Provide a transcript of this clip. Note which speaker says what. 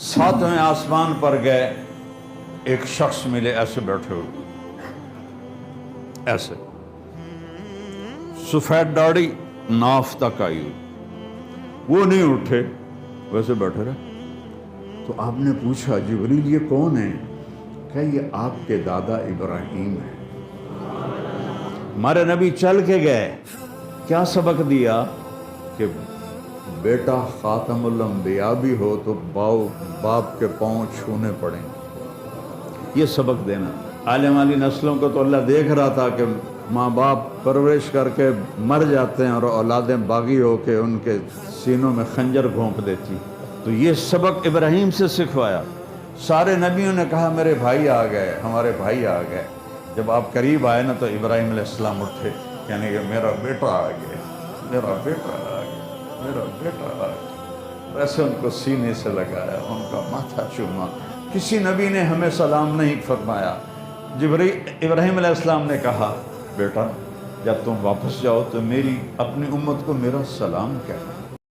Speaker 1: ساتویں آسمان پر گئے، ایک شخص ملے ایسے بیٹھے ہوئے، ایسے سفید داڑھی ناف تک آئی ہوئی، وہ نہیں اٹھے، ویسے بیٹھے رہے۔ تو آپ نے پوچھا جبریل یہ کون ہے؟ کہ یہ آپ کے دادا ابراہیم ہیں۔ ہمارے نبی چل کے گئے، کیا سبق دیا کہ بیٹا خاتم الانبیاء بھی ہو تو باپ کے پاؤں چھونے پڑیں، یہ سبق دینا۔ عالم والی نسلوں کو تو اللہ دیکھ رہا تھا کہ ماں باپ پرورش کر کے مر جاتے ہیں اور اولادیں باغی ہو کے ان کے سینوں میں خنجر گھونپ دیتی، تو یہ سبق ابراہیم سے سکھوایا۔ سارے نبیوں نے کہا میرے بھائی آ گئے، ہمارے بھائی آ گئے۔ جب آپ قریب آئے نا تو ابراہیم علیہ السلام اٹھے، یعنی کہ میرا بیٹا آ گیا، میرا بیٹا آ گیا، میرا بیٹا آ گیا۔ ویسے ان کو سینے سے لگایا، ان کا ماتھا چوما۔ کسی نبی نے ہمیں سلام نہیں فرمایا۔ ابراہیم علیہ السلام نے کہا بیٹا جب تم واپس جاؤ تو میری اپنی امت کو میرا سلام کہنا۔